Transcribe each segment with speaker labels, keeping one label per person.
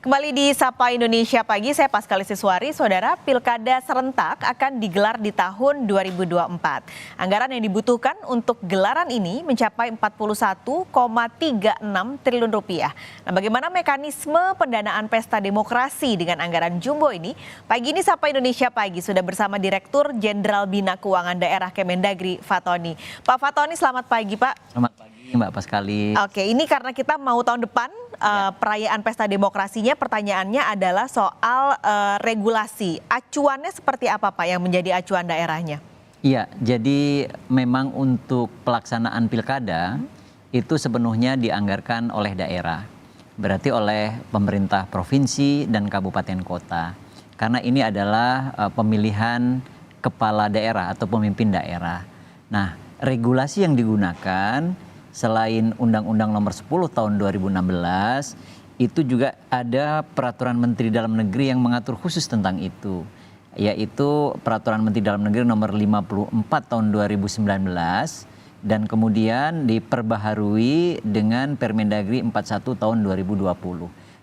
Speaker 1: Kembali di Sapa Indonesia Pagi, saya Pascal Siswari. Saudara, Pilkada serentak akan digelar di tahun 2024. Anggaran yang dibutuhkan untuk gelaran ini mencapai 41,36 triliun rupiah. Nah, bagaimana mekanisme pendanaan pesta demokrasi dengan anggaran jumbo ini? Pagi ini Sapa Indonesia Pagi sudah bersama Direktur Jenderal Bina Keuangan Daerah Kemendagri, Fatoni. Pak Fatoni, selamat pagi, Pak.
Speaker 2: Selamat pagi, Mbak Paskali.
Speaker 1: Oke, ini karena kita mau tahun depan perayaan pesta demokrasinya, pertanyaannya adalah soal regulasi. Acuannya seperti apa, Pak, yang menjadi acuan daerahnya?
Speaker 2: Iya, jadi memang untuk pelaksanaan pilkada itu sepenuhnya dianggarkan oleh daerah. Berarti oleh pemerintah provinsi dan kabupaten kota. Karena ini adalah pemilihan kepala daerah atau pemimpin daerah. Nah, regulasi yang digunakan selain Undang-Undang Nomor 10 Tahun 2016, itu juga ada Peraturan Menteri Dalam Negeri yang mengatur khusus tentang itu, yaitu Peraturan Menteri Dalam Negeri Nomor 54 Tahun 2019 dan kemudian diperbaharui dengan Permendagri 41 Tahun 2020.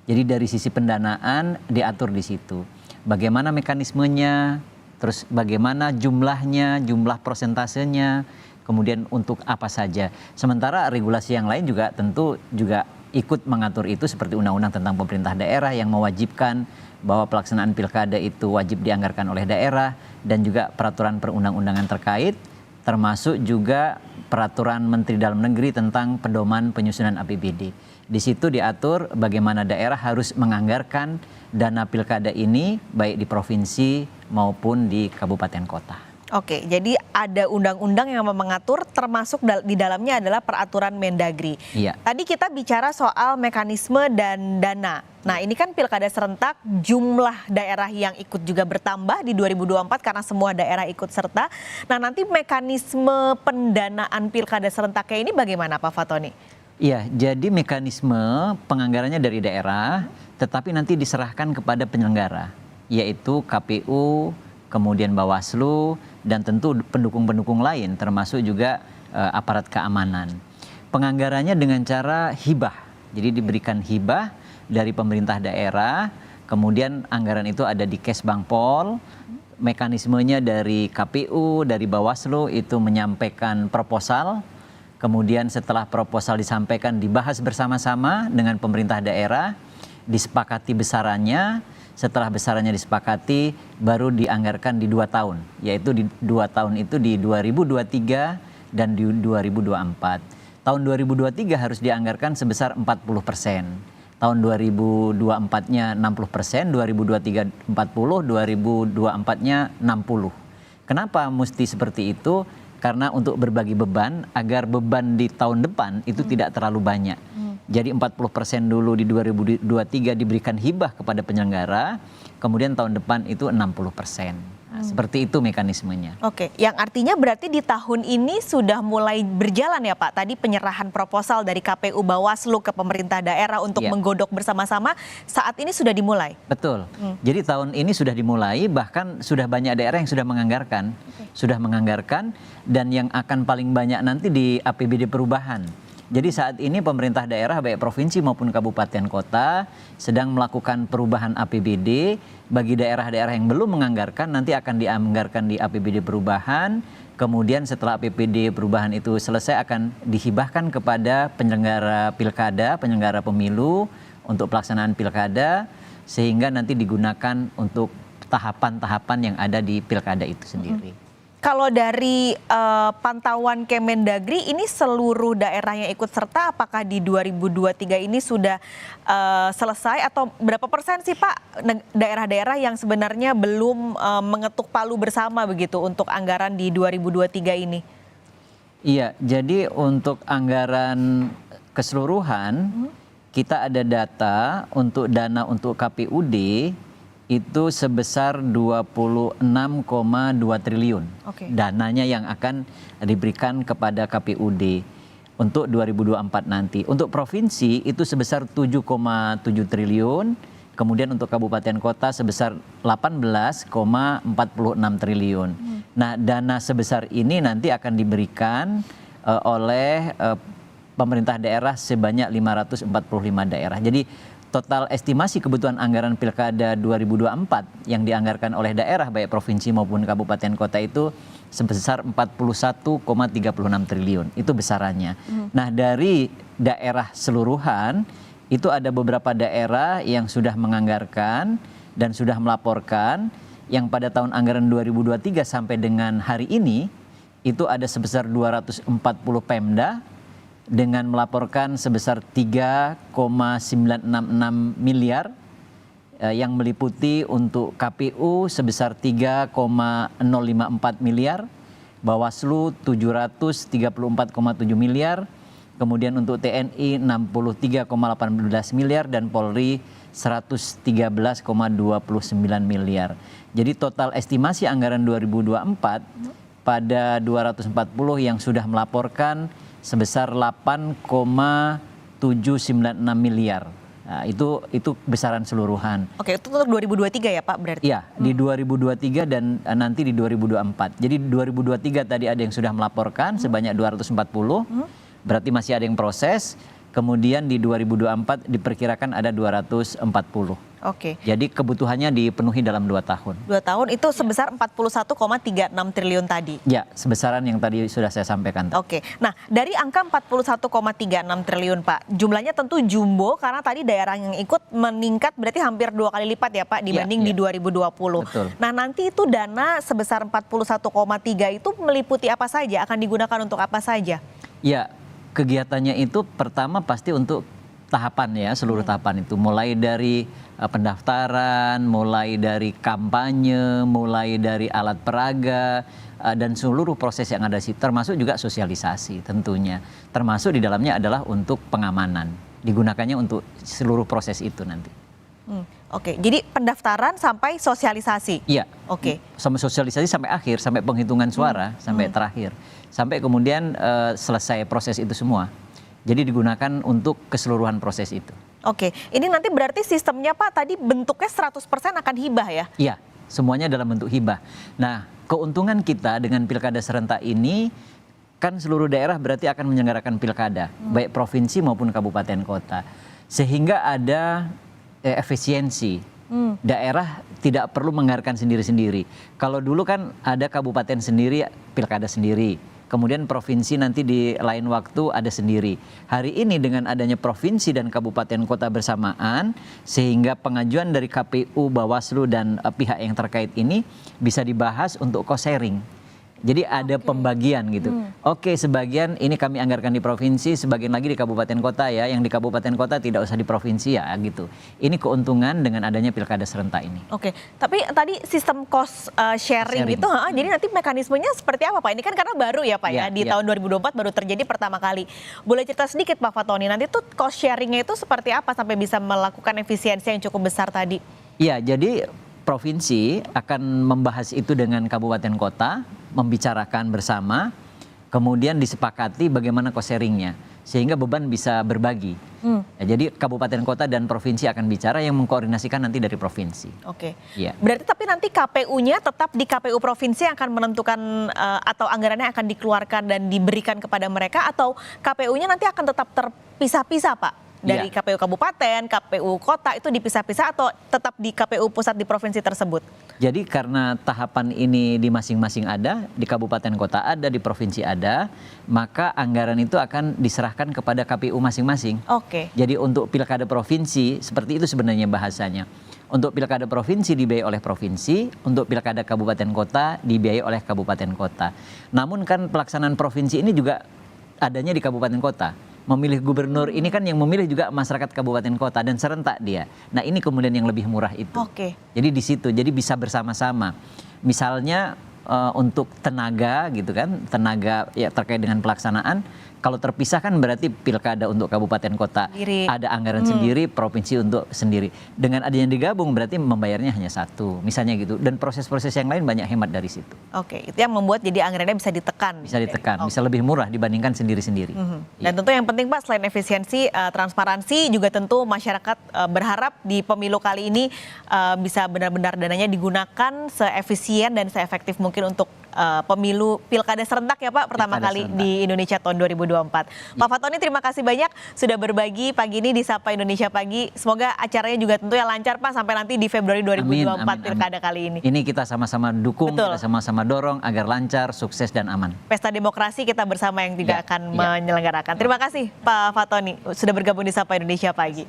Speaker 2: Jadi dari sisi pendanaan diatur di situ. Bagaimana mekanismenya, terus bagaimana jumlahnya, jumlah prosentasenya, kemudian untuk apa saja. Sementara regulasi yang lain juga tentu juga ikut mengatur itu seperti Undang-Undang tentang pemerintah daerah yang mewajibkan bahwa pelaksanaan pilkada itu wajib dianggarkan oleh daerah dan juga peraturan perundang-undangan terkait termasuk juga peraturan Menteri Dalam Negeri tentang pedoman penyusunan APBD. Di situ diatur bagaimana daerah harus menganggarkan dana pilkada ini baik di provinsi maupun di kabupaten kota.
Speaker 1: Oke, jadi ada undang-undang yang mengatur termasuk di dalamnya adalah peraturan Mendagri.
Speaker 2: Iya.
Speaker 1: Tadi kita bicara soal mekanisme dan dana. Nah, ini kan pilkada serentak, jumlah daerah yang ikut juga bertambah di 2024 karena semua daerah ikut serta. Nah, nanti mekanisme pendanaan pilkada serentaknya ini bagaimana, Pak Fatoni?
Speaker 2: Iya, jadi mekanisme penganggarannya dari daerah, tetapi nanti diserahkan kepada penyelenggara, yaitu KPU, kemudian Bawaslu, dan tentu pendukung-pendukung lain termasuk juga aparat keamanan. Penganggarannya dengan cara hibah, jadi diberikan hibah dari pemerintah daerah, kemudian anggaran itu ada di Kesbangpol, mekanismenya dari KPU, dari Bawaslu itu menyampaikan proposal, kemudian setelah proposal disampaikan dibahas bersama-sama dengan pemerintah daerah, disepakati besarannya. Setelah besarannya disepakati baru dianggarkan di 2 tahun, yaitu di 2 tahun itu di 2023 dan di 2024. Tahun 2023 harus dianggarkan sebesar 40%. Tahun 2024-nya 60%, 2023 40, 2024-nya 60. Kenapa mesti seperti itu? Karena untuk berbagi beban agar beban di tahun depan itu tidak terlalu banyak. Jadi 40% dulu di 2023 diberikan hibah kepada penyelenggara, kemudian tahun depan itu 60%. Nah, seperti itu mekanismenya.
Speaker 1: Oke, yang artinya berarti di tahun ini sudah mulai berjalan ya, Pak. Tadi penyerahan proposal dari KPU Bawaslu ke pemerintah daerah untuk menggodok bersama-sama, saat ini sudah dimulai?
Speaker 2: Betul. Jadi tahun ini sudah dimulai, bahkan sudah banyak daerah yang sudah menganggarkan. Sudah menganggarkan, dan yang akan paling banyak nanti di APBD perubahan. Jadi saat ini pemerintah daerah baik provinsi maupun kabupaten kota sedang melakukan perubahan APBD. Bagi daerah-daerah yang belum menganggarkan nanti akan dianggarkan di APBD perubahan. Kemudian setelah APBD perubahan itu selesai akan dihibahkan kepada penyelenggara pilkada, penyelenggara pemilu untuk pelaksanaan pilkada sehingga nanti digunakan untuk tahapan-tahapan yang ada di pilkada itu sendiri.
Speaker 1: Kalau dari pantauan Kemendagri, ini seluruh daerah yang ikut serta apakah di 2023 ini sudah selesai atau berapa persen sih, Pak, daerah-daerah yang sebenarnya belum mengetuk palu bersama begitu untuk anggaran di 2023 ini?
Speaker 2: Iya, jadi untuk anggaran keseluruhan kita ada data untuk dana untuk KPUD itu sebesar 26,2 triliun. Dananya yang akan diberikan kepada KPUD untuk 2024 nanti. Untuk provinsi itu sebesar 7,7 triliun, kemudian untuk kabupaten kota sebesar 18,46 triliun. Nah, dana sebesar ini nanti akan diberikan oleh pemerintah daerah sebanyak 545 daerah. Jadi total estimasi kebutuhan anggaran Pilkada 2024 yang dianggarkan oleh daerah baik provinsi maupun kabupaten kota itu sebesar 41,36 triliun. Itu besarannya. Nah, dari daerah seluruhan itu ada beberapa daerah yang sudah menganggarkan dan sudah melaporkan yang pada tahun anggaran 2023 sampai dengan hari ini itu ada sebesar 240 Pemda dengan melaporkan sebesar 3,966 miliar yang meliputi untuk KPU sebesar 3,054 miliar, Bawaslu 734,7 miliar, kemudian untuk TNI 63,18 miliar dan Polri 113,29 miliar. Jadi total estimasi anggaran 2024 pada 240 yang sudah melaporkan sebesar 8,796 miliar. Nah, itu besaran seluruhan.
Speaker 1: Oke, itu untuk 2023 ya Pak berarti?
Speaker 2: Iya, di 2023 dan nanti di 2024. Jadi 2023 tadi ada yang sudah melaporkan sebanyak 240, berarti masih ada yang proses. Kemudian di 2024 diperkirakan ada 240.
Speaker 1: Oke.
Speaker 2: Jadi kebutuhannya dipenuhi dalam 2 tahun.
Speaker 1: 2 tahun itu sebesar 41,36 triliun tadi.
Speaker 2: Ya, sebesaran yang tadi sudah saya sampaikan.
Speaker 1: Oke, nah dari angka 41,36 triliun Pak, jumlahnya tentu jumbo karena tadi daerah yang ikut meningkat berarti hampir 2 kali lipat ya Pak dibanding di 2020.
Speaker 2: Betul.
Speaker 1: Nah nanti itu dana sebesar 41,3 itu meliputi apa saja, akan digunakan untuk apa saja?
Speaker 2: Ya, kegiatannya itu pertama pasti untuk tahapan ya, seluruh tahapan itu. Mulai dari pendaftaran, mulai dari kampanye, mulai dari alat peraga, dan seluruh proses yang ada di situ, termasuk juga sosialisasi tentunya. Termasuk di dalamnya adalah untuk pengamanan. Digunakannya untuk seluruh proses itu nanti.
Speaker 1: Oke, jadi pendaftaran sampai sosialisasi?
Speaker 2: Iya.
Speaker 1: Oke.
Speaker 2: Sampai sosialisasi sampai akhir, sampai penghitungan suara, sampai terakhir. Sampai kemudian selesai proses itu semua. Jadi digunakan untuk keseluruhan proses itu.
Speaker 1: Oke, ini nanti berarti sistemnya Pak tadi bentuknya 100% akan hibah ya?
Speaker 2: Iya, semuanya dalam bentuk hibah. Nah, keuntungan kita dengan pilkada serentak ini, kan seluruh daerah berarti akan menyelenggarakan pilkada, baik provinsi maupun kabupaten kota. Sehingga ada efisiensi. Daerah tidak perlu menganggarkan sendiri-sendiri. Kalau dulu kan ada kabupaten sendiri, pilkada sendiri. Kemudian provinsi nanti di lain waktu ada sendiri. Hari ini dengan adanya provinsi dan kabupaten kota bersamaan, sehingga pengajuan dari KPU, Bawaslu dan pihak yang terkait ini bisa dibahas untuk cost sharing. Jadi ada pembagian gitu. Oke, sebagian ini kami anggarkan di provinsi, sebagian lagi di kabupaten kota ya. Yang di kabupaten kota tidak usah di provinsi ya gitu. Ini keuntungan dengan adanya pilkada serentak ini.
Speaker 1: Oke, tapi tadi sistem cost sharing itu, jadi nanti mekanismenya seperti apa Pak? Ini kan karena baru ya Pak ya, di tahun 2024 baru terjadi pertama kali. Boleh cerita sedikit Pak Fatoni, nanti tuh cost sharingnya itu seperti apa sampai bisa melakukan efisiensi yang cukup besar tadi?
Speaker 2: Iya, jadi provinsi akan membahas itu dengan kabupaten kota, membicarakan bersama, kemudian disepakati bagaimana cost sharingnya, sehingga beban bisa berbagi. Ya, jadi kabupaten kota dan provinsi akan bicara, yang mengkoordinasikan nanti dari provinsi.
Speaker 1: Oke.
Speaker 2: Ya.
Speaker 1: Berarti tapi nanti KPU-nya tetap di KPU provinsi yang akan menentukan atau anggarannya akan dikeluarkan dan diberikan kepada mereka, atau KPU-nya nanti akan tetap terpisah-pisah Pak? Dari KPU kabupaten, KPU kota itu dipisah-pisah atau tetap di KPU pusat di provinsi tersebut?
Speaker 2: Jadi karena tahapan ini di masing-masing ada, di kabupaten kota ada, di provinsi ada, maka anggaran itu akan diserahkan kepada KPU masing-masing.
Speaker 1: Oke.
Speaker 2: Jadi untuk pilkada provinsi, seperti itu sebenarnya bahasanya. Untuk pilkada provinsi dibiayai oleh provinsi, untuk pilkada kabupaten kota dibiayai oleh kabupaten kota. Namun kan pelaksanaan provinsi ini juga adanya di kabupaten kota. Memilih gubernur ini kan yang memilih juga masyarakat kabupaten kota dan serentak dia. Nah ini kemudian yang lebih murah itu.
Speaker 1: Oke.
Speaker 2: Jadi di situ, jadi bisa bersama-sama. Misalnya untuk tenaga gitu kan, tenaga ya terkait dengan pelaksanaan. Kalau terpisah kan berarti pilkada untuk kabupaten kota
Speaker 1: Sendiri.
Speaker 2: ada anggaran sendiri, provinsi untuk sendiri. Dengan adanya digabung berarti membayarnya hanya satu, misalnya gitu. Dan proses-proses yang lain banyak hemat dari situ.
Speaker 1: Oke, itu yang membuat jadi anggarannya bisa ditekan.
Speaker 2: Bisa ditekan, bisa lebih murah dibandingkan sendiri-sendiri.
Speaker 1: Dan tentu yang penting Pak, selain efisiensi, transparansi, juga tentu masyarakat berharap di pemilu kali ini bisa benar-benar dananya digunakan seefisien dan seefektif mungkin untuk pemilu Pilkada serentak ya Pak, pertama
Speaker 2: Pilkada
Speaker 1: kali
Speaker 2: serentak.
Speaker 1: di Indonesia tahun 2024. Pak Fatoni, terima kasih banyak sudah berbagi pagi ini di Sapa Indonesia Pagi. Semoga acaranya juga tentunya lancar Pak sampai nanti di Februari 2024 Pilkada kali ini.
Speaker 2: Ini kita sama-sama dukung,
Speaker 1: Betul.
Speaker 2: kita sama-sama dorong agar lancar, sukses dan aman.
Speaker 1: Pesta demokrasi kita bersama yang juga
Speaker 2: Ya,
Speaker 1: akan
Speaker 2: ya.
Speaker 1: menyelenggarakan. Terima kasih Pak Fatoni sudah bergabung di Sapa Indonesia Pagi.